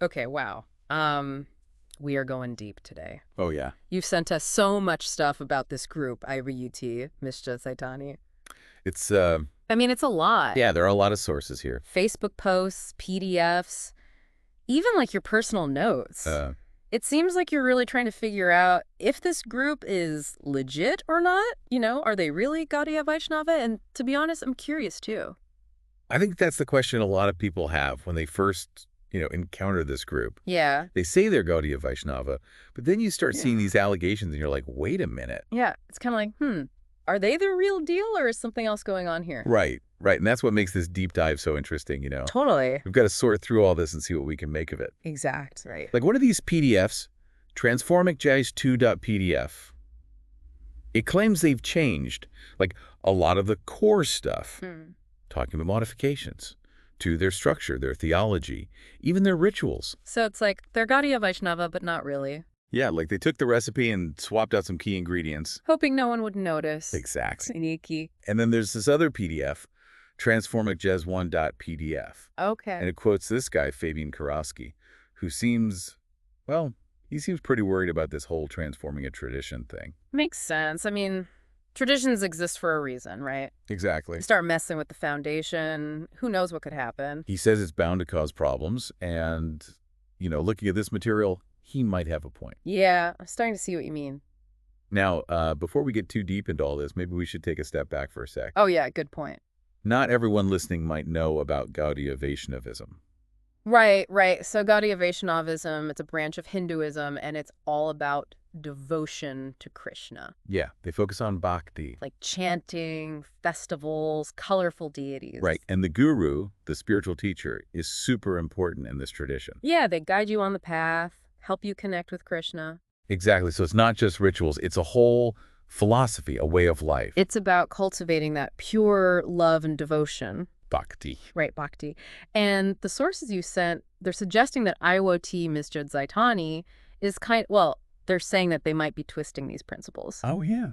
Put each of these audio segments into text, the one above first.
Okay, wow. We are going deep today. Oh, yeah. You've sent us so much stuff about this group, IVUT, Mishra Saitani. It's, I mean, it's a lot. yeah, there are a lot of sources here. Facebook posts, PDFs, even like your personal notes. Uh, It seems like you're really trying to figure out if this group is legit or not. Are they really Gaudiya Vaishnava? And to be honest, I'm curious too. I think that's the question a lot of people have when they first, encounter this group. Yeah. They say they're Gaudiya Vaishnava, but then you start seeing these allegations and you're like, wait a minute. Yeah. It's kind of like, are they the real deal or is something else going on here? Right, right. And that's what makes this deep dive so interesting. Totally. We've got to sort through all this and see what we can make of it. Exact. Right. Like one of these PDFs, transformicjazz2.pdf, it claims they've changed, like a lot of the core stuff, talking about modifications to their structure, their theology, even their rituals. So it's like they're Gaudiya Vaishnava, but not really. Yeah, like they took the recipe and swapped out some key ingredients. Hoping no one would notice. Exactly. Sneaky. And then there's this other PDF, transformicjazz1.pdf. Okay. And it quotes this guy, Fabian Kurowski, who seems, well, he seems pretty worried about this whole transforming a tradition thing. Makes sense. I mean, traditions exist for a reason, right? Exactly. You start messing with the foundation, who knows what could happen. He says it's bound to cause problems, and, looking at this material, he might have a point. Yeah, I'm starting to see what you mean. Now, before we get too deep into all this, maybe we should take a step back for a sec. Oh yeah, good point. Not everyone listening might know about Gaudiya Vaishnavism. Right. So Gaudiya Vaishnavism, it's a branch of Hinduism, and it's all about devotion to Krishna. Yeah, they focus on bhakti. Like chanting, festivals, colorful deities. Right, and the guru, the spiritual teacher, is super important in this tradition. Yeah, they guide you on the path, help you connect with Krishna. Exactly, so it's not just rituals, it's a whole philosophy, a way of life. It's about cultivating that pure love and devotion. Bhakti. Right, bhakti. And the sources you sent, they're suggesting that IWOT Masjid Zaitani is they're saying that they might be twisting these principles. Oh, yeah.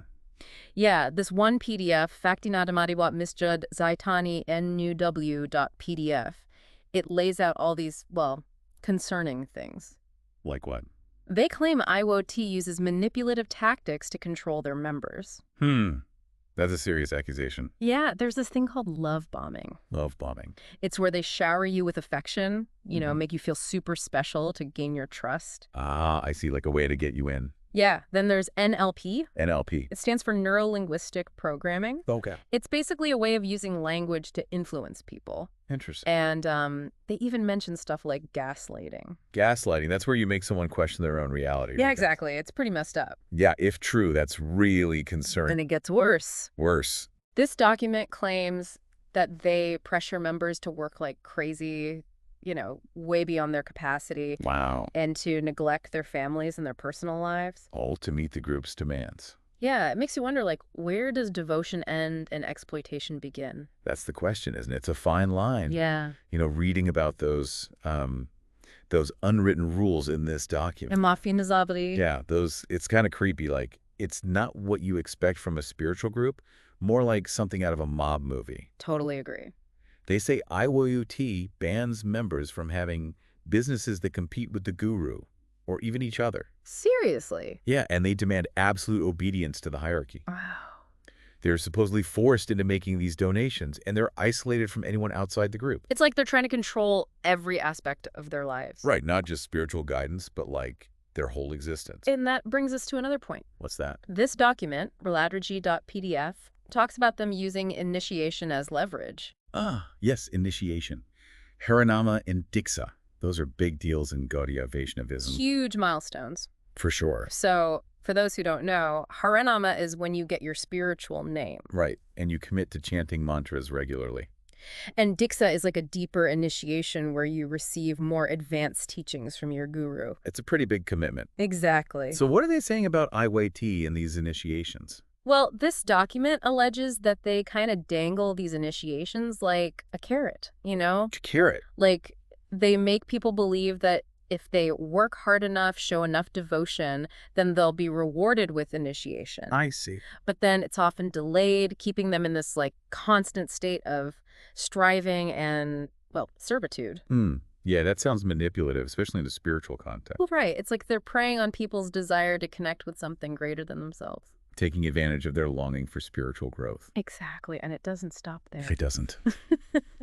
Yeah, this one PDF, Faktinadamadiwat Masjid Zaitani NUW.pdf, it lays out all these, concerning things. Like what? They claim IWOT uses manipulative tactics to control their members. That's a serious accusation. Yeah, there's this thing called love bombing. Love bombing. It's where they shower you with affection, make you feel super special to gain your trust. Ah, I see, like a way to get you in. Yeah, then there's NLP. NLP. It stands for Neuro-Linguistic Programming. Okay. It's basically a way of using language to influence people. Interesting. And they even mention stuff like gaslighting. Gaslighting, that's where you make someone question their own reality. Yeah, right? exactly. It's pretty messed up. Yeah, if true, that's really concerning. And it gets worse. Worse. This document claims that they pressure members to work like crazy, way beyond their capacity. Wow. And to neglect their families and their personal lives. All to meet the group's demands. Yeah, it makes you wonder, where does devotion end and exploitation begin? That's the question, isn't it? It's a fine line. Yeah. Reading about those unwritten rules in this document. Yeah, it's kind of creepy. Like, it's not what you expect from a spiritual group, more like something out of a mob movie. Totally agree. They say IWOT bans members from having businesses that compete with the guru or even each other. Seriously? Yeah, and they demand absolute obedience to the hierarchy. Wow. They're supposedly forced into making these donations, and they're isolated from anyone outside the group. It's like they're trying to control every aspect of their lives. Right, not just spiritual guidance, but like their whole existence. And that brings us to another point. What's that? This document, reladargy.pdf, talks about them using initiation as leverage. Ah, yes, initiation. Harinama and Diksha. Those are big deals in Gaudiya Vaishnavism. Huge milestones. For sure. So, for those who don't know, Harinama is when you get your spiritual name. Right, and you commit to chanting mantras regularly. And Diksha is like a deeper initiation where you receive more advanced teachings from your guru. It's a pretty big commitment. Exactly. So what are they saying about IWT and these initiations? Well, this document alleges that they kind of dangle these initiations like a carrot, A carrot? Like, they make people believe that if they work hard enough, show enough devotion, then they'll be rewarded with initiation. I see. But then it's often delayed, keeping them in this constant state of striving and, servitude. Yeah, that sounds manipulative, especially in the spiritual context. Well, right. It's like they're preying on people's desire to connect with something greater than themselves. Taking advantage of their longing for spiritual growth. Exactly, and it doesn't stop there. It doesn't.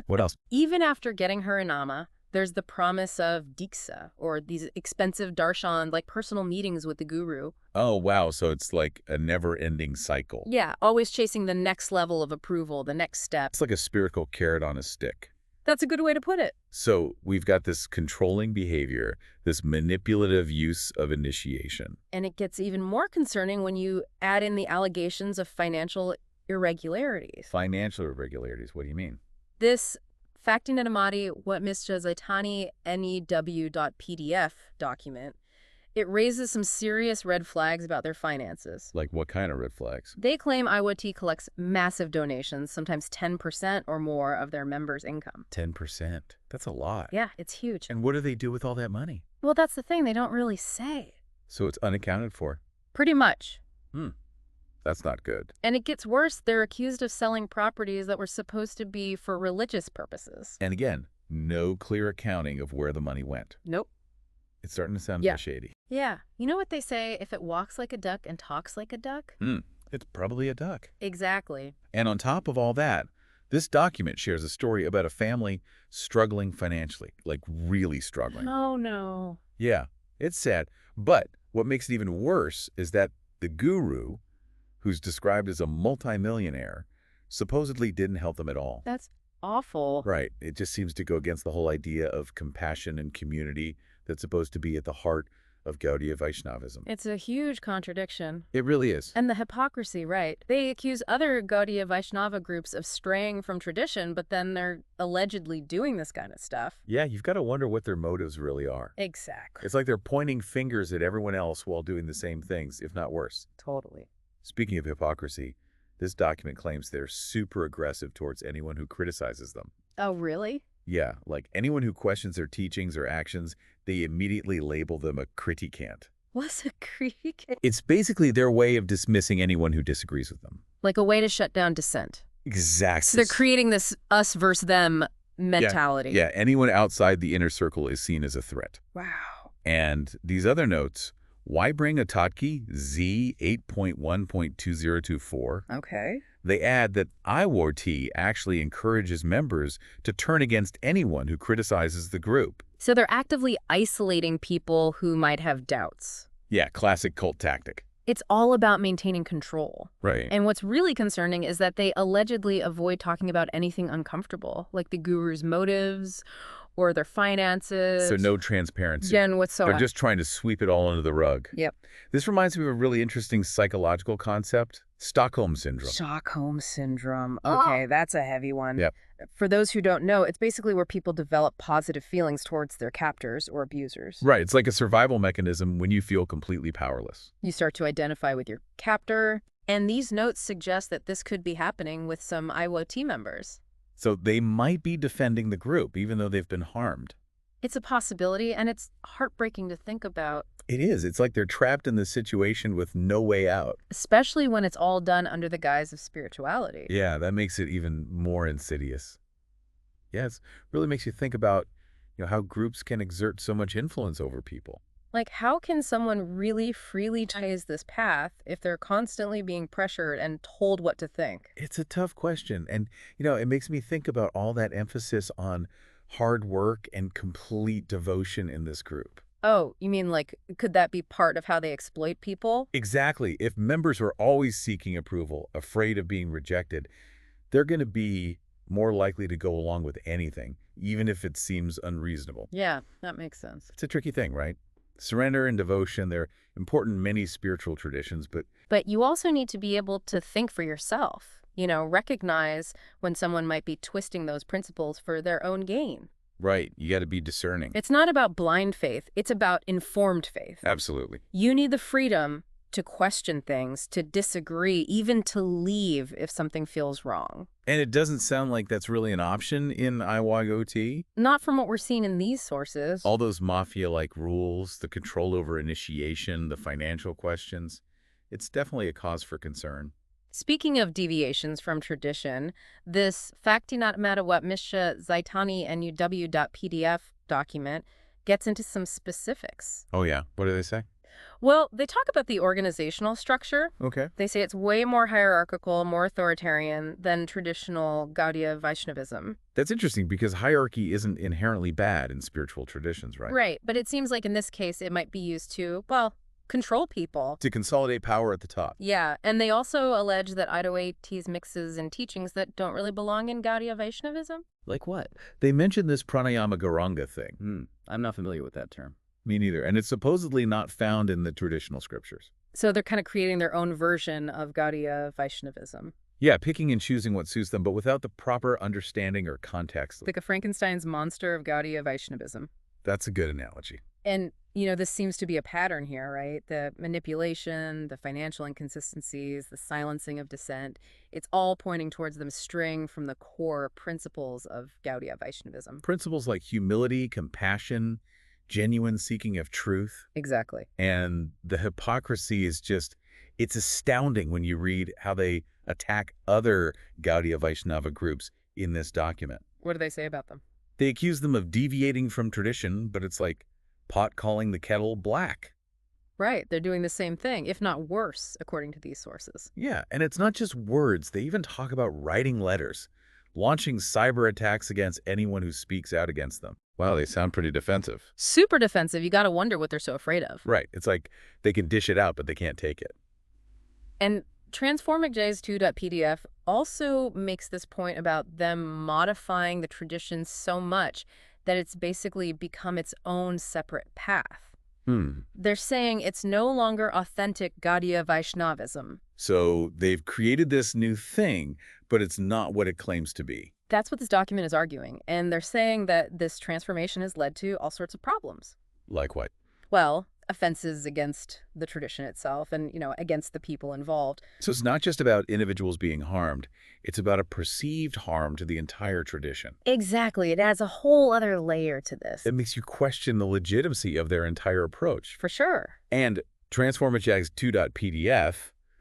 What else? Even after getting her Inama, there's the promise of Diksha, or these expensive darshan, like personal meetings with the guru. Oh, wow. So it's like a never-ending cycle. Yeah, always chasing the next level of approval, the next step. It's like a spiritual carrot on a stick. That's a good way to put it. So we've got this controlling behavior, this manipulative use of initiation. And it gets even more concerning when you add in the allegations of financial irregularities. Financial irregularities, what do you mean? This Facting Anamati what Mr. Zaitani NEW.pdf document, it raises some serious red flags about their finances. Like what kind of red flags? They claim IWT collects massive donations, sometimes 10% or more of their members' income. 10%. That's a lot. Yeah, it's huge. And what do they do with all that money? Well, that's the thing. They don't really say. So it's unaccounted for. Pretty much. That's not good. And it gets worse. They're accused of selling properties that were supposed to be for religious purposes. And again, no clear accounting of where the money went. Nope. It's starting to sound a Yeah. bit shady. Yeah. You know what they say? If it walks like a duck and talks like a duck? It's probably a duck. Exactly. And on top of all that, this document shares a story about a family struggling financially, like really struggling. Oh, no. Yeah, it's sad. But what makes it even worse is that the guru, who's described as a multimillionaire, supposedly didn't help them at all. That's awful. Right. It just seems to go against the whole idea of compassion and community that's supposed to be at the heart of Gaudiya Vaishnavism. It's a huge contradiction. It really is. And the hypocrisy, right? They accuse other Gaudiya Vaishnava groups of straying from tradition, but then they're allegedly doing this kind of stuff. Yeah, you've got to wonder what their motives really are. Exactly. It's like they're pointing fingers at everyone else while doing the same things, if not worse. Totally. Speaking of hypocrisy, this document claims they're super aggressive towards anyone who criticizes them. Oh, really? Yeah, like anyone who questions their teachings or actions, they immediately label them a criticant. What's a creek? It's basically their way of dismissing anyone who disagrees with them. Like a way to shut down dissent. Exactly. So they're creating this us versus them mentality. Yeah, anyone outside the inner circle is seen as a threat. Wow. And these other notes, why bring a Totki Z 8.1.2024? Okay. They add that IWT actually encourages members to turn against anyone who criticizes the group. So they're actively isolating people who might have doubts. Yeah, classic cult tactic. It's all about maintaining control. Right. And what's really concerning is that they allegedly avoid talking about anything uncomfortable, like the guru's motives or their finances. So no transparency. Jen, what's so They're just trying to sweep it all under the rug. Yep. This reminds me of a really interesting psychological concept, Stockholm Syndrome. Stockholm Syndrome. Okay, that's a heavy one. Yep. For those who don't know, it's basically where people develop positive feelings towards their captors or abusers. Right. It's like a survival mechanism when you feel completely powerless. You start to identify with your captor, and these notes suggest that this could be happening with some IWT members. So they might be defending the group, even though they've been harmed. It's a possibility, and it's heartbreaking to think about. It is. It's like they're trapped in this situation with no way out. Especially when it's all done under the guise of spirituality. Yeah, that makes it even more insidious. Yeah, it really makes you think about, how groups can exert so much influence over people. Like, how can someone really freely choose this path if they're constantly being pressured and told what to think? It's a tough question. And, it makes me think about all that emphasis on hard work and complete devotion in this group. Oh, you mean like, could that be part of how they exploit people? Exactly. If members are always seeking approval, afraid of being rejected, they're going to be more likely to go along with anything, even if it seems unreasonable. Yeah, that makes sense. It's a tricky thing, right? Surrender and devotion, they're important in many spiritual traditions, but you also need to be able to think for yourself. Recognize when someone might be twisting those principles for their own gain. right, you got to be discerning. It's not about blind faith. It's about informed faith. Absolutely. You need the freedom to question things, to disagree, even to leave if something feels wrong. And it doesn't sound like that's really an option in IWT. Not from what we're seeing in these sources. All those mafia-like rules, the control over initiation, the financial questions, it's definitely a cause for concern. Speaking of deviations from tradition, this Factinat Matawat Mishra Zaitani NUW.pdf document gets into some specifics. Oh, yeah. What do they say? Well, they talk about the organizational structure. Okay. They say it's way more hierarchical, more authoritarian than traditional Gaudiya Vaishnavism. That's interesting because hierarchy isn't inherently bad in spiritual traditions, right? Right, but it seems like in this case it might be used to, well, control people. To consolidate power at the top. Yeah, and they also allege that Ido teases mixes and teachings that don't really belong in Gaudiya Vaishnavism. Like what? They mentioned this pranayama garanga thing. I'm not familiar with that term. Me neither. And it's supposedly not found in the traditional scriptures. So they're kind of creating their own version of Gaudiya Vaishnavism. Yeah, picking and choosing what suits them, but without the proper understanding or context. Like a Frankenstein's monster of Gaudiya Vaishnavism. That's a good analogy. And, this seems to be a pattern here, right? The manipulation, the financial inconsistencies, the silencing of dissent, it's all pointing towards them straying from the core principles of Gaudiya Vaishnavism. Principles like humility, compassion, genuine seeking of truth. Exactly. And the hypocrisy is it's astounding when you read how they attack other Gaudiya Vaishnava groups in this document. What do they say about them? They accuse them of deviating from tradition, but it's like pot calling the kettle black. Right. They're doing the same thing, if not worse, according to these sources. Yeah, and it's not just words. They even talk about writing letters, launching cyber attacks against anyone who speaks out against them. Wow, they sound pretty defensive. Super defensive. You got to wonder what they're so afraid of. Right. It's like they can dish it out, but they can't take it. And Transformicjays2.pdf also makes this point about them modifying the tradition so much that it's basically become its own separate path. They're saying it's no longer authentic Gaudiya Vaishnavism. So they've created this new thing, but it's not what it claims to be. That's what this document is arguing, and they're saying that this transformation has led to all sorts of problems. Like what? Well, offenses against the tradition itself and, against the people involved. So it's not just about individuals being harmed. It's about a perceived harm to the entire tradition. Exactly. It adds a whole other layer to this. It makes you question the legitimacy of their entire approach. For sure. And Transformicjays2.pdf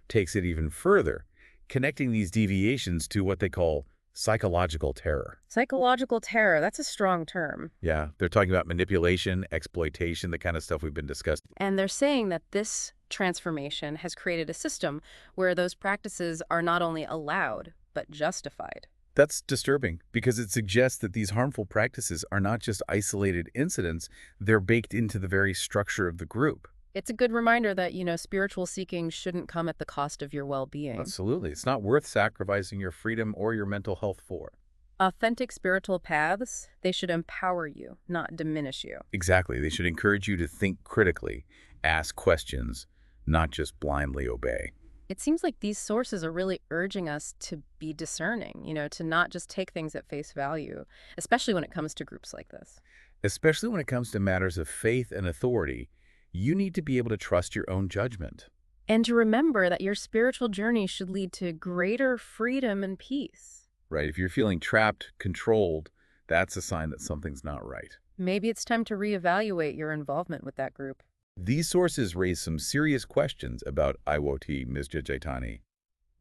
takes it even further, connecting these deviations to what they call psychological terror. Psychological terror, that's a strong term. Yeah, they're talking about manipulation, exploitation, the kind of stuff we've been discussing. And they're saying that this transformation has created a system where those practices are not only allowed, but justified. That's disturbing because it suggests that these harmful practices are not just isolated incidents, they're baked into the very structure of the group. It's a good reminder that, spiritual seeking shouldn't come at the cost of your well-being. Absolutely. It's not worth sacrificing your freedom or your mental health for. Authentic spiritual paths, they should empower you, not diminish you. Exactly. They should encourage you to think critically, ask questions, not just blindly obey. It seems like these sources are really urging us to be discerning, to not just take things at face value, especially when it comes to groups like this. Especially when it comes to matters of faith and authority, you need to be able to trust your own judgment. And to remember that your spiritual journey should lead to greater freedom and peace. Right. If you're feeling trapped, controlled, that's a sign that something's not right. Maybe it's time to reevaluate your involvement with that group. These sources raise some serious questions about Iwoti Misja Jaitani,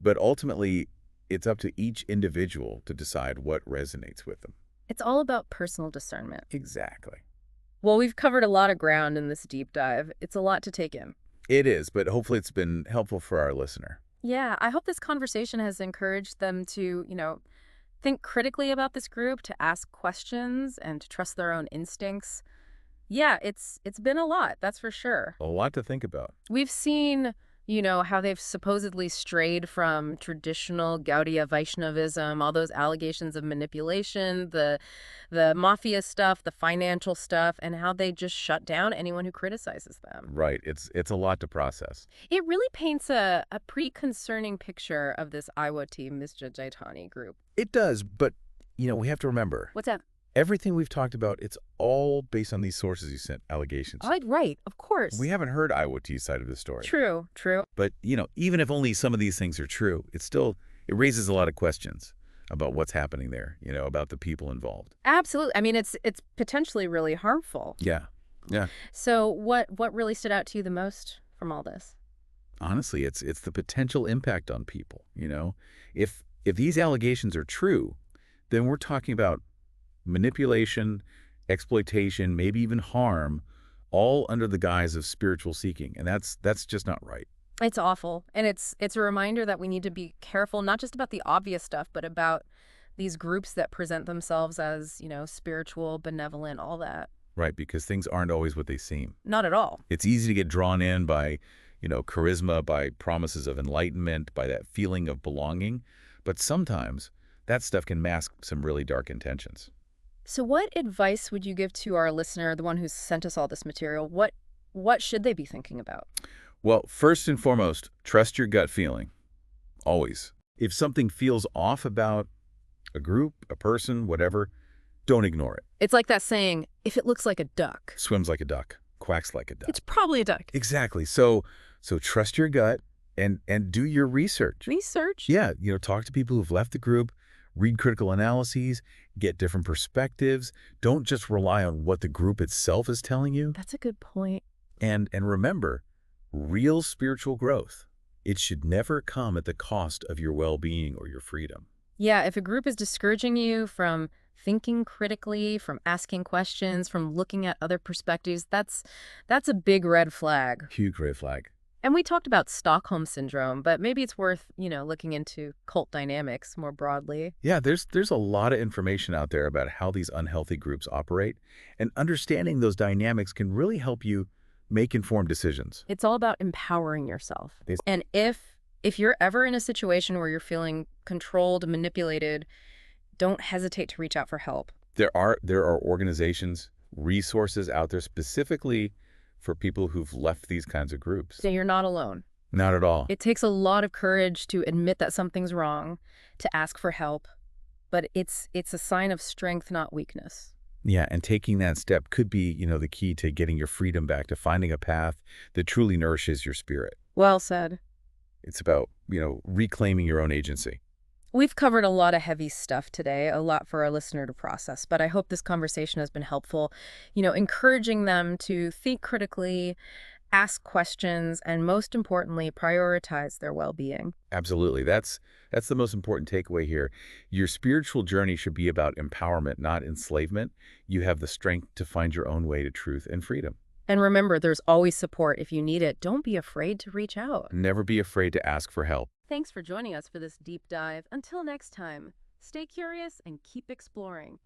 but ultimately, it's up to each individual to decide what resonates with them. It's all about personal discernment. Exactly. Well, we've covered a lot of ground in this deep dive. It's a lot to take in. It is, but hopefully it's been helpful for our listener. Yeah, I hope this conversation has encouraged them to, think critically about this group, to ask questions, and to trust their own instincts. Yeah, it's been a lot, that's for sure. A lot to think about. We've seen, how they've supposedly strayed from traditional Gaudiya Vaishnavism, all those allegations of manipulation, the mafia stuff, the financial stuff, and how they just shut down anyone who criticizes them. Right. It's a lot to process. It really paints a pretty concerning picture of this Iwoti Misja Jaitani group. It does, but, we have to remember. What's that? Everything we've talked about, it's all based on these sources you sent, allegations. Right, of course. We haven't heard Iwoti's side of the story. True. But, even if only some of these things are true, it raises a lot of questions about what's happening there, about the people involved. Absolutely. I mean, it's potentially really harmful. Yeah. So what really stood out to you the most from all this? Honestly, it's the potential impact on people, If these allegations are true, then we're talking about manipulation, exploitation, maybe even harm, all under the guise of spiritual seeking. And that's just not right. It's awful. And it's a reminder that we need to be careful, not just about the obvious stuff, but about these groups that present themselves as, spiritual, benevolent, all that. Right, because things aren't always what they seem. Not at all. It's easy to get drawn in by, charisma, by promises of enlightenment, by that feeling of belonging. But sometimes that stuff can mask some really dark intentions. So what advice would you give to our listener, the one who's sent us all this material? What should they be thinking about? Well, first and foremost, trust your gut feeling. Always. If something feels off about a group, a person, whatever, don't ignore it. It's like that saying, if it looks like a duck, Swims like a duck, quacks like a duck. it's probably a duck. Exactly. So trust your gut and do your research. Research? Yeah, talk to people who've left the group, read critical analyses, get different perspectives. Don't just rely on what the group itself is telling you. That's a good point. And remember, real spiritual growth, it should never come at the cost of your well-being or your freedom. Yeah, if a group is discouraging you from thinking critically, from asking questions, from looking at other perspectives, that's a big red flag. Huge red flag. And we talked about Stockholm Syndrome, but maybe it's worth, looking into cult dynamics more broadly. Yeah, there's a lot of information out there about how these unhealthy groups operate, and understanding those dynamics can really help you make informed decisions. It's all about empowering yourself. They- And if you're ever in a situation where you're feeling controlled, manipulated, don't hesitate to reach out for help. There are organizations, resources out there specifically for people who've left these kinds of groups. So you're not alone. Not at all. It takes a lot of courage to admit that something's wrong, to ask for help, but it's a sign of strength, not weakness. Yeah, and taking that step could be, the key to getting your freedom back, to finding a path that truly nourishes your spirit. Well said. It's about, reclaiming your own agency. We've covered a lot of heavy stuff today, a lot for our listener to process, but I hope this conversation has been helpful, encouraging them to think critically, ask questions, and most importantly, prioritize their well-being. Absolutely. That's the most important takeaway here. Your spiritual journey should be about empowerment, not enslavement. You have the strength to find your own way to truth and freedom. And remember, there's always support if you need it. Don't be afraid to reach out. Never be afraid to ask for help. Thanks for joining us for this deep dive. Until next time, stay curious and keep exploring.